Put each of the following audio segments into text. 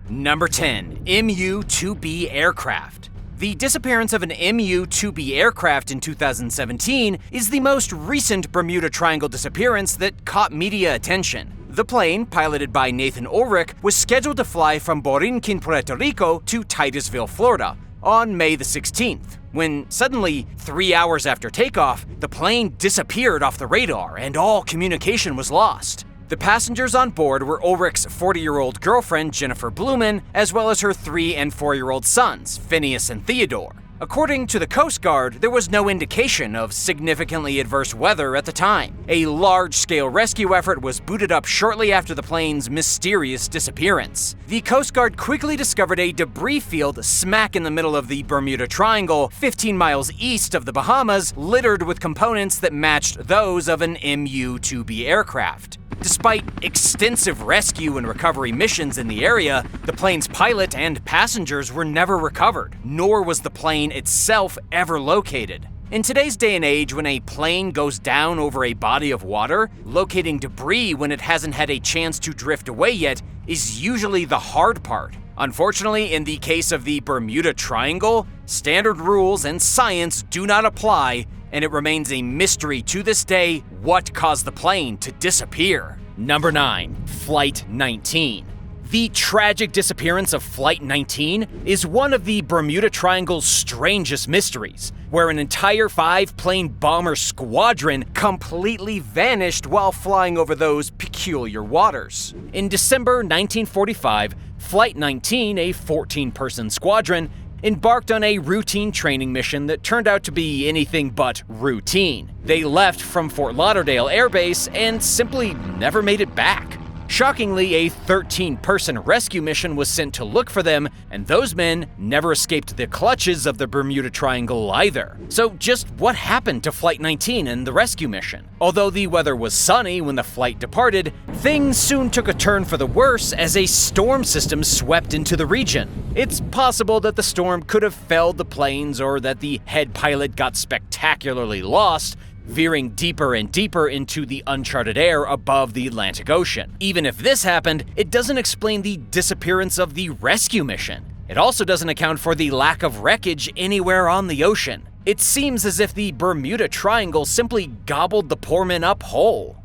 Number 10. MU-2B aircraft. The disappearance of an MU-2B aircraft in 2017 is the most recent Bermuda Triangle disappearance that caught media attention. The plane, piloted by Nathan Ulrich, was scheduled to fly from Borinquen, Puerto Rico to Titusville, Florida, on May the 16th, when suddenly, 3 hours after takeoff, the plane disappeared off the radar and all communication was lost. The passengers on board were Ulrich's 40-year-old girlfriend, Jennifer Blumen, as well as her 3- and 4-year-old sons, Phineas and Theodore. According to the Coast Guard, there was no indication of significantly adverse weather at the time. A large-scale rescue effort was booted up shortly after the plane's mysterious disappearance. The Coast Guard quickly discovered a debris field smack in the middle of the Bermuda Triangle, 15 miles east of the Bahamas, littered with components that matched those of an MU-2B aircraft. Despite extensive rescue and recovery missions in the area, the plane's pilot and passengers were never recovered, nor was the plane itself ever located. In today's day and age, when a plane goes down over a body of water, locating debris when it hasn't had a chance to drift away yet is usually the hard part. Unfortunately, in the case of the Bermuda Triangle, standard rules and science do not apply, and it remains a mystery to this day what caused the plane to disappear. Number 9. Flight 19. The tragic disappearance of Flight 19 is one of the Bermuda Triangle's strangest mysteries, where an entire 5-plane bomber squadron completely vanished while flying over those peculiar waters. In December 1945, Flight 19, a 14-person squadron, embarked on a routine training mission that turned out to be anything but routine. They left from Fort Lauderdale Air Base and simply never made it back. Shockingly, a 13-person rescue mission was sent to look for them, and those men never escaped the clutches of the Bermuda Triangle either. So just what happened to Flight 19 and the rescue mission? Although the weather was sunny when the flight departed, things soon took a turn for the worse as a storm system swept into the region. It's possible that the storm could have felled the planes or that the head pilot got spectacularly lost, veering deeper and deeper into the uncharted air above the Atlantic Ocean. Even if this happened, it doesn't explain the disappearance of the rescue mission. It also doesn't account for the lack of wreckage anywhere on the ocean. It seems as if the Bermuda Triangle simply gobbled the poor men up whole.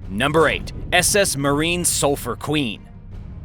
Number 8. SS Marine Sulphur Queen.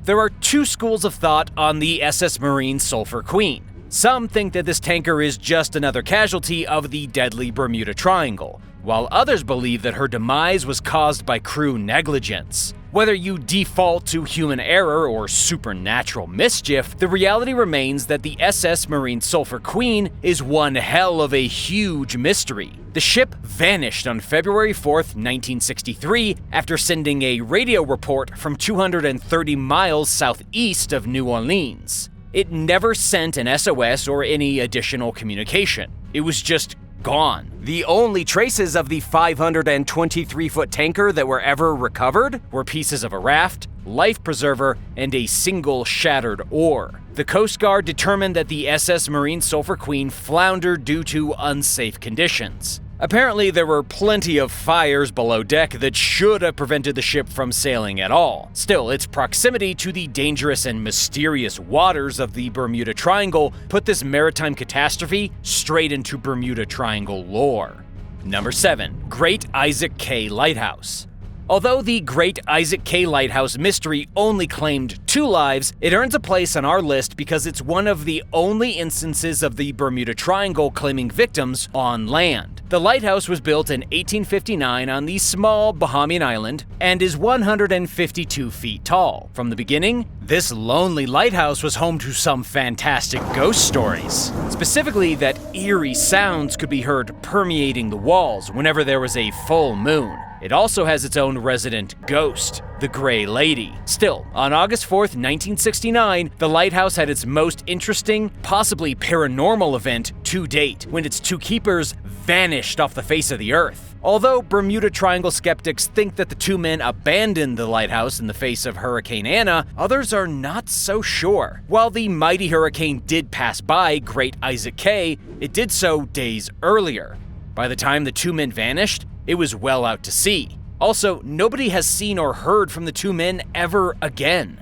There are two schools of thought on the SS Marine Sulphur Queen. Some think that this tanker is just another casualty of the deadly Bermuda Triangle, while others believe that her demise was caused by crew negligence. Whether you default to human error or supernatural mischief, the reality remains that the SS Marine Sulphur Queen is one hell of a huge mystery. The ship vanished on February 4th, 1963, after sending a radio report from 230 miles southeast of New Orleans. It never sent an SOS or any additional communication. It was just gone. The only traces of the 523-foot tanker that were ever recovered were pieces of a raft, life preserver, and a single shattered oar. The Coast Guard determined that the SS Marine Sulphur Queen floundered due to unsafe conditions. Apparently, there were plenty of fires below deck that should have prevented the ship from sailing at all. Still, its proximity to the dangerous and mysterious waters of the Bermuda Triangle put this maritime catastrophe straight into Bermuda Triangle lore. Number 7. Great Isaac K Lighthouse. Although the Great Isaac K Lighthouse mystery only claimed 2 lives, it earns a place on our list because it's one of the only instances of the Bermuda Triangle claiming victims on land. The lighthouse was built in 1859 on the small Bahamian island and is 152 feet tall. From the beginning, this lonely lighthouse was home to some fantastic ghost stories. Specifically, that eerie sounds could be heard permeating the walls whenever there was a full moon. It also has its own resident ghost, the Gray Lady. Still, on August 4th, 1969, the lighthouse had its most interesting, possibly paranormal event to date, when its 2 keepers vanished off the face of the earth. Although Bermuda Triangle skeptics think that the 2 men abandoned the lighthouse in the face of Hurricane Anna, others are not so sure. While the mighty hurricane did pass by Great Isaac K, it did so days earlier. By the time the 2 men vanished, it was well out to sea. Also, nobody has seen or heard from the 2 men ever again.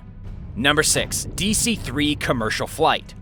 Number 6. DC-3 commercial flight.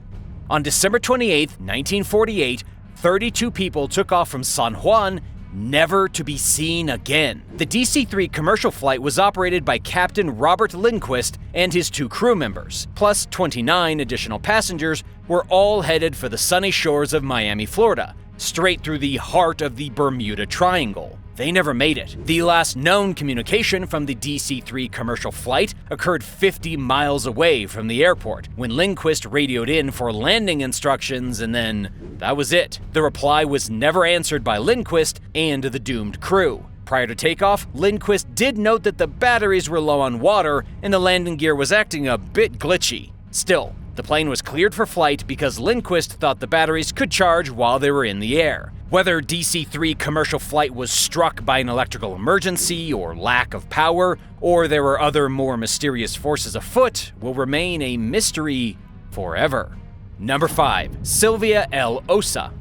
On December 28, 1948, 32 people took off from San Juan, never to be seen again. The DC-3 commercial flight was operated by Captain Robert Lindquist and his 2 crew members, plus 29 additional passengers, were all headed for the sunny shores of Miami, Florida, straight through the heart of the Bermuda Triangle. They never made it. The last known communication from the DC-3 commercial flight occurred 50 miles away from the airport, when Lindquist radioed in for landing instructions, and then that was it. The reply was never answered by Lindquist and the doomed crew. Prior to takeoff, Lindquist did note that the batteries were low on water and the landing gear was acting a bit glitchy. Still, the plane was cleared for flight because Lindquist thought the batteries could charge while they were in the air. Whether DC-3 commercial flight was struck by an electrical emergency or lack of power, or there were other more mysterious forces afoot, will remain a mystery forever. Number 5. Silvia L. Ossa.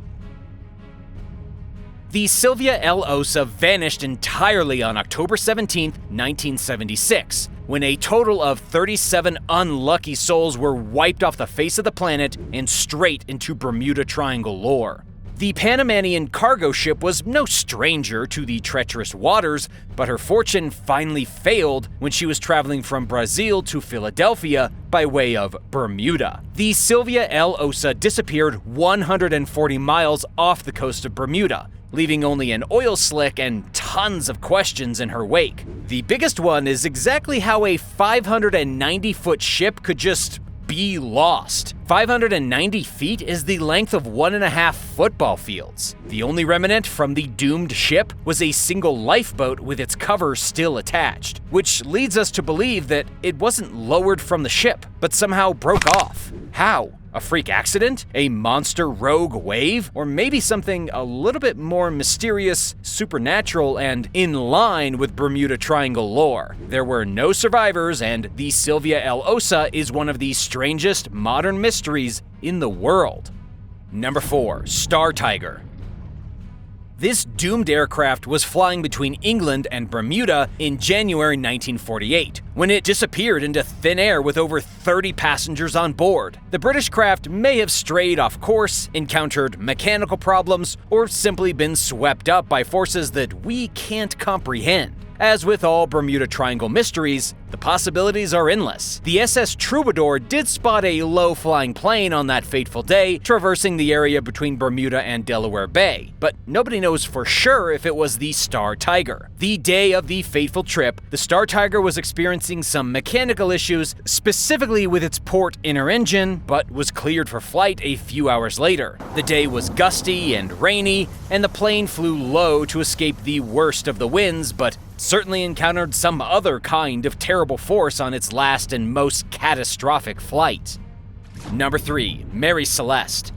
The Silvia L. Ossa vanished entirely on October 17, 1976, when a total of 37 unlucky souls were wiped off the face of the planet and straight into Bermuda Triangle lore. The Panamanian cargo ship was no stranger to the treacherous waters, but her fortune finally failed when she was traveling from Brazil to Philadelphia by way of Bermuda. The Silvia L. Ossa disappeared 140 miles off the coast of Bermuda, leaving only an oil slick and tons of questions in her wake. The biggest one is exactly how a 590-foot ship could just be lost. 590 feet is the length of 1.5 football fields. The only remnant from the doomed ship was a single lifeboat with its cover still attached, which leads us to believe that it wasn't lowered from the ship, but somehow broke off. How? A freak accident? A monster rogue wave? Or maybe something a little bit more mysterious, supernatural, and in line with Bermuda Triangle lore. There were no survivors, and the Silvia L. Ossa is one of the strangest modern mysteries in the world. Number 4. Star Tiger. This doomed aircraft was flying between England and Bermuda in January 1948, when it disappeared into thin air with over 30 passengers on board. The British craft may have strayed off course, encountered mechanical problems, or simply been swept up by forces that we can't comprehend. As with all Bermuda Triangle mysteries, the possibilities are endless. The SS Troubadour did spot a low-flying plane on that fateful day, traversing the area between Bermuda and Delaware Bay, but nobody knows for sure if it was the Star Tiger. The day of the fateful trip, the Star Tiger was experiencing some mechanical issues, specifically with its port inner engine, but was cleared for flight a few hours later. The day was gusty and rainy, and the plane flew low to escape the worst of the winds, but certainly encountered some other kind of terrible force on its last and most catastrophic flight. Number 3. Mary Celeste.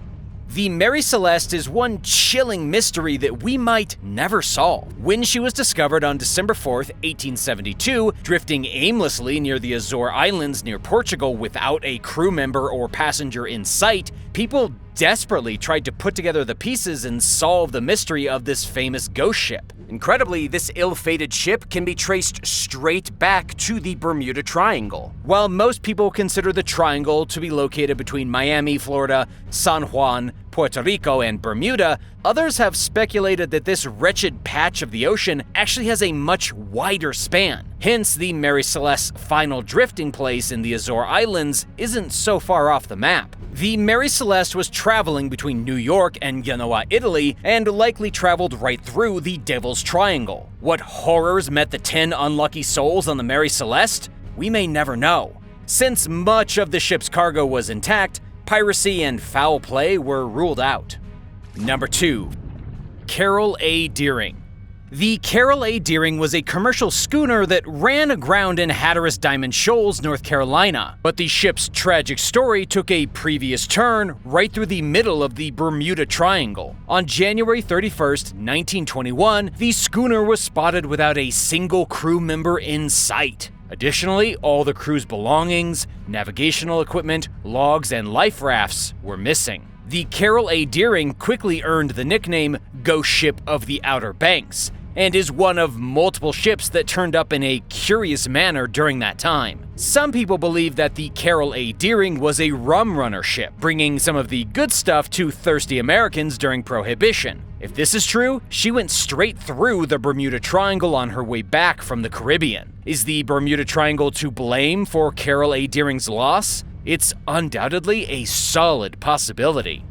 The Mary Celeste is one chilling mystery that we might never solve. When she was discovered on December 4th, 1872, drifting aimlessly near the Azore Islands near Portugal without a crew member or passenger in sight, people desperately tried to put together the pieces and solve the mystery of this famous ghost ship. Incredibly, this ill-fated ship can be traced straight back to the Bermuda Triangle. While most people consider the triangle to be located between Miami, Florida, San Juan, Puerto Rico, and Bermuda, others have speculated that this wretched patch of the ocean actually has a much wider span. Hence, the Mary Celeste's final drifting place in the Azore Islands isn't so far off the map. The Mary Celeste was traveling between New York and Genoa, Italy, and likely traveled right through the Devil's Triangle. What horrors met the 10 unlucky souls on the Mary Celeste? We may never know. Since much of the ship's cargo was intact, piracy and foul play were ruled out. Number 2. Carroll A. Deering. The Carroll A. Deering was a commercial schooner that ran aground in Hatteras Diamond Shoals, North Carolina. But the ship's tragic story took a previous turn right through the middle of the Bermuda Triangle. On January 31st, 1921, the schooner was spotted without a single crew member in sight. Additionally, all the crew's belongings, navigational equipment, logs, and life rafts were missing. The Carroll A. Deering quickly earned the nickname Ghost Ship of the Outer Banks, and is one of multiple ships that turned up in a curious manner during that time. Some people believe that the Carroll A. Deering was a rum runner ship, bringing some of the good stuff to thirsty Americans during Prohibition. If this is true, she went straight through the Bermuda Triangle on her way back from the Caribbean. Is the Bermuda Triangle to blame for Carroll A. Deering's loss? It's undoubtedly a solid possibility.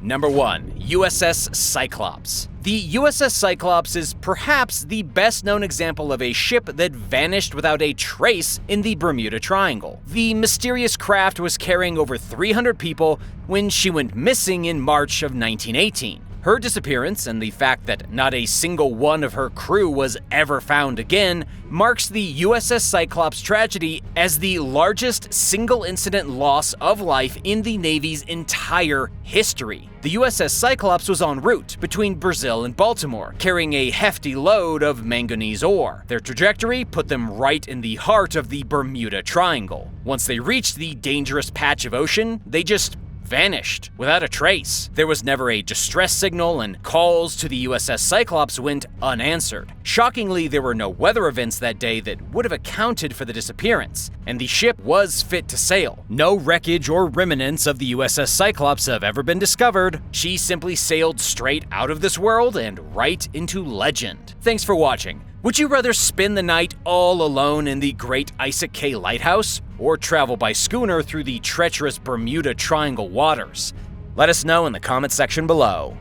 Number 1. USS Cyclops. The USS Cyclops is perhaps the best known example of a ship that vanished without a trace in the Bermuda Triangle. The mysterious craft was carrying over 300 people when she went missing in March of 1918. Her disappearance, and the fact that not a single one of her crew was ever found again, marks the USS Cyclops tragedy as the largest single-incident loss of life in the Navy's entire history. The USS Cyclops was en route between Brazil and Baltimore, carrying a hefty load of manganese ore. Their trajectory put them right in the heart of the Bermuda Triangle. Once they reached the dangerous patch of ocean, they just vanished without a trace. There was never a distress signal, and calls to the USS Cyclops went unanswered. Shockingly, there were no weather events that day that would have accounted for the disappearance, and the ship was fit to sail. No wreckage or remnants of the USS Cyclops have ever been discovered. She simply sailed straight out of this world and right into legend. Thanks for watching. Would you rather spend the night all alone in the Great Isaac K. Lighthouse, or travel by schooner through the treacherous Bermuda Triangle waters? Let us know in the comment section below.